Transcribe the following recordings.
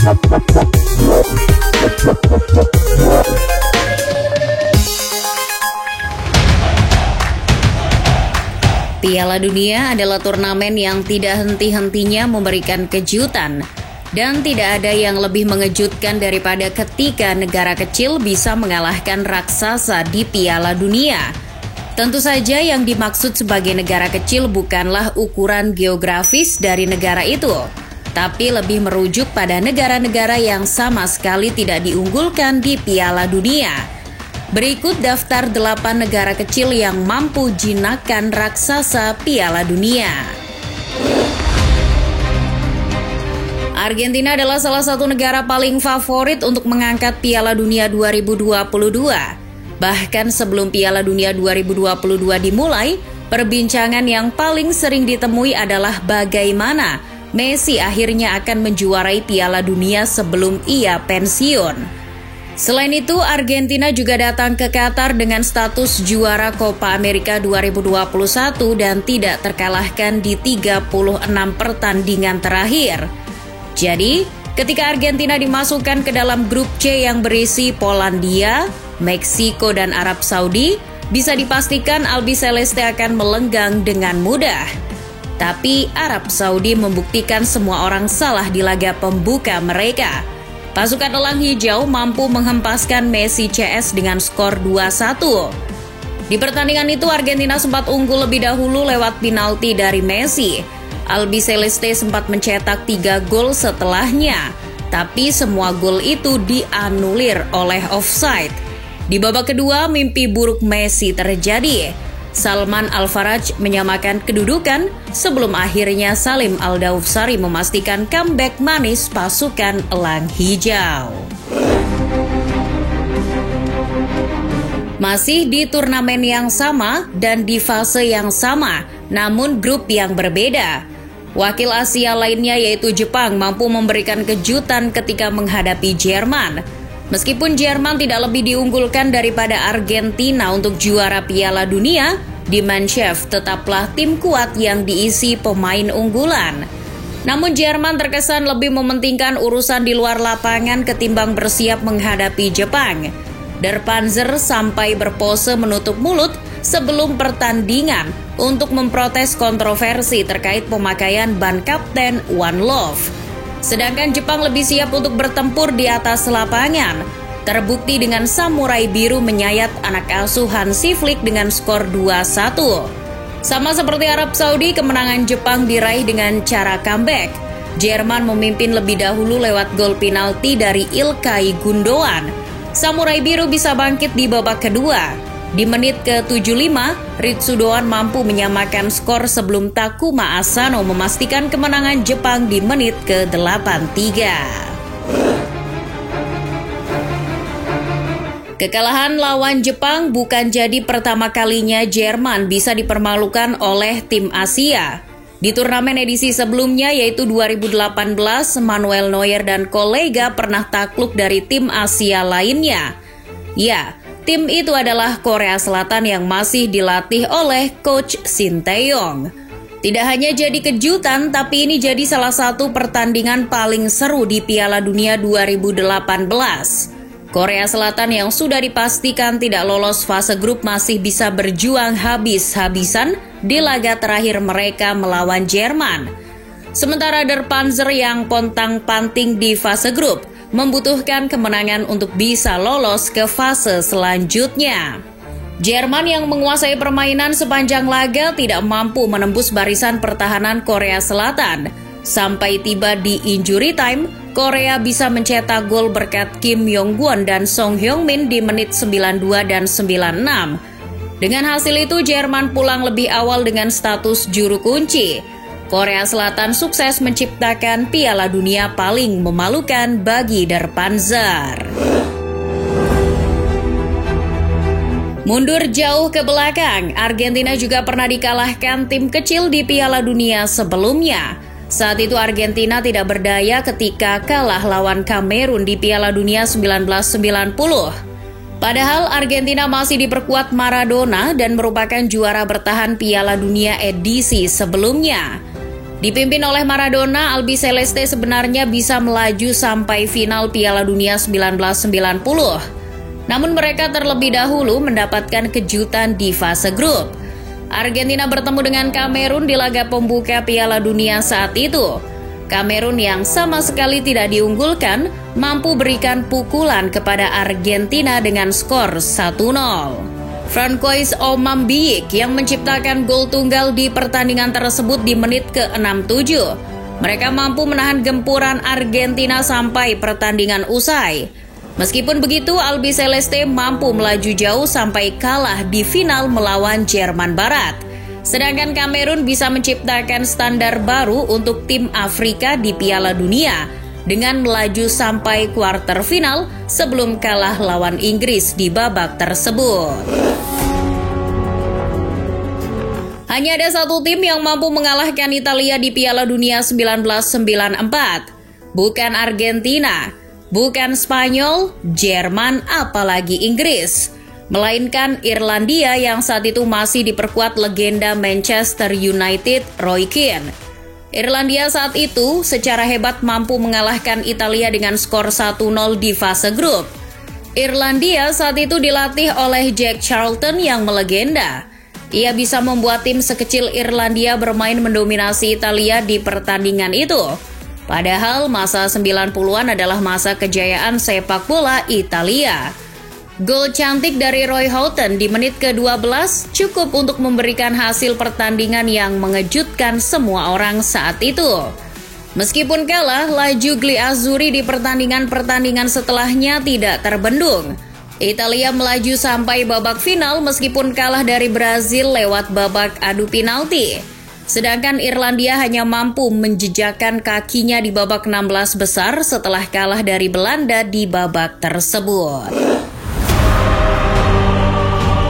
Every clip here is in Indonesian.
Piala Dunia adalah turnamen yang tidak henti-hentinya memberikan kejutan. Dan tidak ada yang lebih mengejutkan daripada ketika negara kecil bisa mengalahkan raksasa di Piala Dunia. Tentu saja yang dimaksud sebagai negara kecil bukanlah ukuran geografis dari negara itu, tapi lebih merujuk pada negara-negara yang sama sekali tidak diunggulkan di Piala Dunia. Berikut daftar 8 negara kecil yang mampu jinakkan raksasa Piala Dunia. Argentina adalah salah satu negara paling favorit untuk mengangkat Piala Dunia 2022. Bahkan sebelum Piala Dunia 2022 dimulai, perbincangan yang paling sering ditemui adalah bagaimana Messi akhirnya akan menjuarai Piala Dunia sebelum ia pensiun. Selain itu, Argentina juga datang ke Qatar dengan status juara Copa America 2021 dan tidak terkalahkan di 36 pertandingan terakhir. Jadi, ketika Argentina dimasukkan ke dalam grup C yang berisi Polandia, Meksiko, dan Arab Saudi, bisa dipastikan Albiceleste akan melenggang dengan mudah. Tapi Arab Saudi membuktikan semua orang salah di laga pembuka mereka. Pasukan Elang Hijau mampu menghempaskan Messi CS dengan skor 2-1. Di pertandingan itu Argentina sempat unggul lebih dahulu lewat penalti dari Messi. Albiceleste sempat mencetak 3 gol setelahnya, tapi semua gol itu dianulir oleh offside. Di babak kedua, mimpi buruk Messi terjadi. Salman Al-Faraj menyamakan kedudukan sebelum akhirnya Salim Al-Daufsari memastikan comeback manis pasukan Elang Hijau. Masih di turnamen yang sama dan di fase yang sama, namun grup yang berbeda. Wakil Asia lainnya yaitu Jepang mampu memberikan kejutan ketika menghadapi Jerman. Meskipun Jerman tidak lebih diunggulkan daripada Argentina untuk juara Piala Dunia, Die Mannschaft tetaplah tim kuat yang diisi pemain unggulan. Namun Jerman terkesan lebih mementingkan urusan di luar lapangan ketimbang bersiap menghadapi Jepang. Der Panzer sampai berpose menutup mulut sebelum pertandingan untuk memprotes kontroversi terkait pemakaian ban kapten One Love. Sedangkan Jepang lebih siap untuk bertempur di atas lapangan. Terbukti dengan samurai biru menyayat anak asuh Hansi Flick dengan skor 2-1. Sama seperti Arab Saudi, kemenangan Jepang diraih dengan cara comeback. Jerman memimpin lebih dahulu lewat gol penalti dari Ilkay Gundogan. Samurai biru bisa bangkit di babak kedua. Di menit ke-75, Ritsudoan mampu menyamakan skor sebelum Takuma Asano memastikan kemenangan Jepang di menit ke-83. Kekalahan lawan Jepang bukan jadi pertama kalinya Jerman bisa dipermalukan oleh tim Asia. Di turnamen edisi sebelumnya yaitu 2018, Manuel Neuer dan kolega pernah takluk dari tim Asia lainnya. Ya, tim itu adalah Korea Selatan yang masih dilatih oleh Coach Shin Tae-yong. Tidak hanya jadi kejutan, tapi ini jadi salah satu pertandingan paling seru di Piala Dunia 2018. Korea Selatan yang sudah dipastikan tidak lolos fase grup masih bisa berjuang habis-habisan di laga terakhir mereka melawan Jerman. Sementara Der Panzer yang pontang-panting di fase grup membutuhkan kemenangan untuk bisa lolos ke fase selanjutnya. Jerman yang menguasai permainan sepanjang laga tidak mampu menembus barisan pertahanan Korea Selatan. Sampai tiba di injury time, Korea bisa mencetak gol berkat Kim Yong-gwon dan Song Hyung-min di menit 92 dan 96. Dengan hasil itu, Jerman pulang lebih awal dengan status juru kunci. Korea Selatan sukses menciptakan Piala Dunia paling memalukan bagi Der Panzer. Mundur jauh ke belakang, Argentina juga pernah dikalahkan tim kecil di Piala Dunia sebelumnya. Saat itu Argentina tidak berdaya ketika kalah lawan Kamerun di Piala Dunia 1990. Padahal Argentina masih diperkuat Maradona dan merupakan juara bertahan Piala Dunia edisi sebelumnya. Dipimpin oleh Maradona, Albiceleste sebenarnya bisa melaju sampai final Piala Dunia 1990. Namun mereka terlebih dahulu mendapatkan kejutan di fase grup. Argentina bertemu dengan Kamerun di laga pembuka Piala Dunia saat itu. Kamerun yang sama sekali tidak diunggulkan mampu berikan pukulan kepada Argentina dengan skor 1-0. Francois Omambiik yang menciptakan gol tunggal di pertandingan tersebut di menit ke-67. Mereka mampu menahan gempuran Argentina sampai pertandingan usai. Meskipun begitu, Albiceleste mampu melaju jauh sampai kalah di final melawan Jerman Barat. Sedangkan Kamerun bisa menciptakan standar baru untuk tim Afrika di Piala Dunia dengan melaju sampai kuarter final sebelum kalah lawan Inggris di babak tersebut. Hanya ada satu tim yang mampu mengalahkan Italia di Piala Dunia 1994. Bukan Argentina, bukan Spanyol, Jerman, apalagi Inggris. Melainkan Irlandia yang saat itu masih diperkuat legenda Manchester United, Roy Keane. Irlandia saat itu secara hebat mampu mengalahkan Italia dengan skor 1-0 di fase grup. Irlandia saat itu dilatih oleh Jack Charlton yang melegenda. Ia bisa membuat tim sekecil Irlandia bermain mendominasi Italia di pertandingan itu. Padahal masa 90-an adalah masa kejayaan sepak bola Italia. Gol cantik dari Roy Houghton di menit ke-12 cukup untuk memberikan hasil pertandingan yang mengejutkan semua orang saat itu. Meskipun kalah, laju Gli Azzurri di pertandingan-pertandingan setelahnya tidak terbendung. Italia melaju sampai babak final meskipun kalah dari Brazil lewat babak adu penalti. Sedangkan Irlandia hanya mampu menjejakkan kakinya di babak 16 besar setelah kalah dari Belanda di babak tersebut.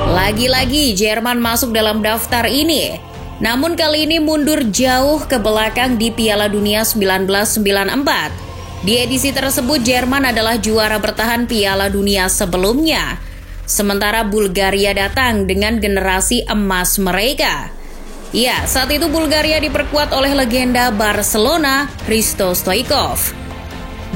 Lagi-lagi Jerman masuk dalam daftar ini. Namun kali ini mundur jauh ke belakang di Piala Dunia 1994. Di edisi tersebut Jerman adalah juara bertahan Piala Dunia sebelumnya. Sementara Bulgaria datang dengan generasi emas mereka. Ya, saat itu Bulgaria diperkuat oleh legenda Barcelona, Hristo Stoichkov.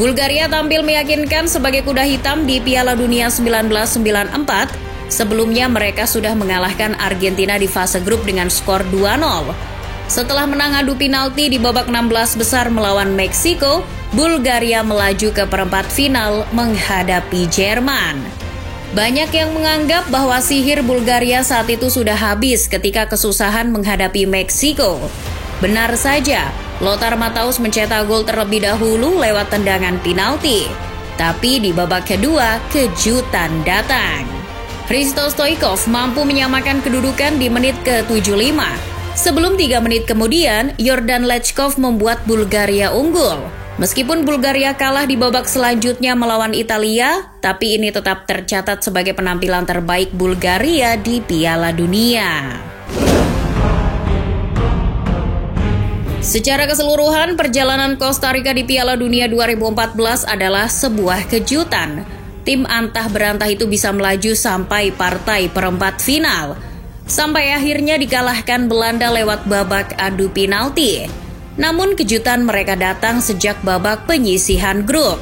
Bulgaria tampil meyakinkan sebagai kuda hitam di Piala Dunia 1994. Sebelumnya mereka sudah mengalahkan Argentina di fase grup dengan skor 2-0. Setelah menang adu penalti di babak 16 besar melawan Meksiko, Bulgaria melaju ke perempat final menghadapi Jerman. Banyak yang menganggap bahwa sihir Bulgaria saat itu sudah habis ketika kesusahan menghadapi Meksiko. Benar saja, Lothar Matthäus mencetak gol terlebih dahulu lewat tendangan penalti. Tapi di babak kedua, kejutan datang. Hristo Stoichkov mampu menyamakan kedudukan di menit ke-75. Sebelum 3 menit kemudian, Jordan Lechkov membuat Bulgaria unggul. Meskipun Bulgaria kalah di babak selanjutnya melawan Italia, tapi ini tetap tercatat sebagai penampilan terbaik Bulgaria di Piala Dunia. Secara keseluruhan, perjalanan Costa Rica di Piala Dunia 2014 adalah sebuah kejutan. Tim antah berantah itu bisa melaju sampai partai perempat final. Sampai akhirnya dikalahkan Belanda lewat babak adu penalti. Namun kejutan mereka datang sejak babak penyisihan grup.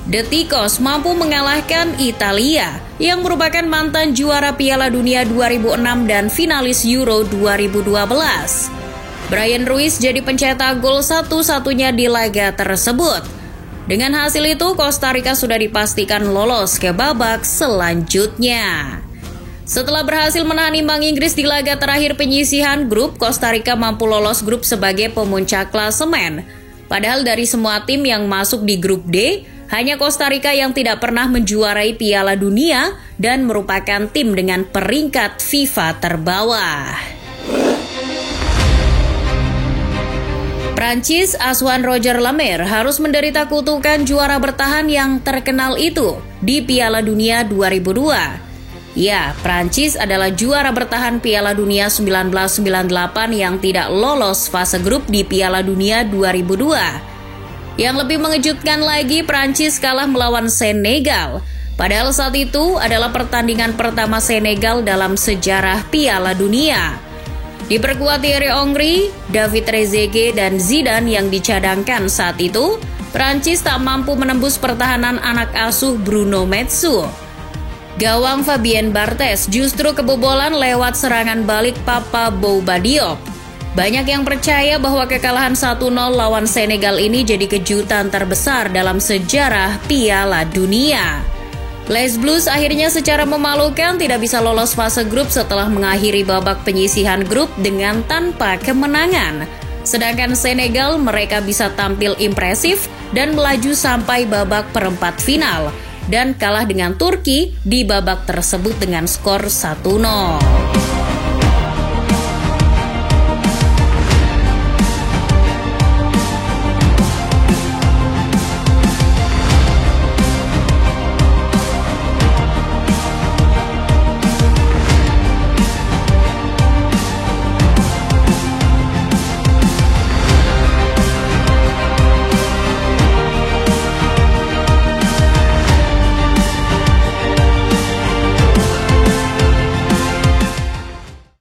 The Ticos mampu mengalahkan Italia yang merupakan mantan juara Piala Dunia 2006 dan finalis Euro 2012. Bryan Ruiz jadi pencetak gol satu-satunya di laga tersebut. Dengan hasil itu, Costa Rica sudah dipastikan lolos ke babak selanjutnya. Setelah berhasil menahan imbang Inggris di laga terakhir penyisihan grup, Costa Rica mampu lolos grup sebagai pemuncak klasemen. Padahal dari semua tim yang masuk di grup D, hanya Costa Rica yang tidak pernah menjuarai Piala Dunia dan merupakan tim dengan peringkat FIFA terbawah. Prancis asuhan Roger Lemaire harus menderita kutukan juara bertahan yang terkenal itu di Piala Dunia 2002. Ya, Prancis adalah juara bertahan Piala Dunia 1998 yang tidak lolos fase grup di Piala Dunia 2002. Yang lebih mengejutkan lagi, Prancis kalah melawan Senegal. Padahal saat itu adalah pertandingan pertama Senegal dalam sejarah Piala Dunia. Diperkuat Thierry Henry, David Trezeguet, dan Zidane yang dicadangkan saat itu, Prancis tak mampu menembus pertahanan anak asuh Bruno Metsu. Gawang Fabien Barthez justru kebobolan lewat serangan balik Papa Bouba Diop. Banyak yang percaya bahwa kekalahan 1-0 lawan Senegal ini jadi kejutan terbesar dalam sejarah Piala Dunia. Les Blues akhirnya secara memalukan tidak bisa lolos fase grup setelah mengakhiri babak penyisihan grup dengan tanpa kemenangan. Sedangkan Senegal mereka bisa tampil impresif dan melaju sampai babak perempat final dan kalah dengan Turki di babak tersebut dengan skor 1-0.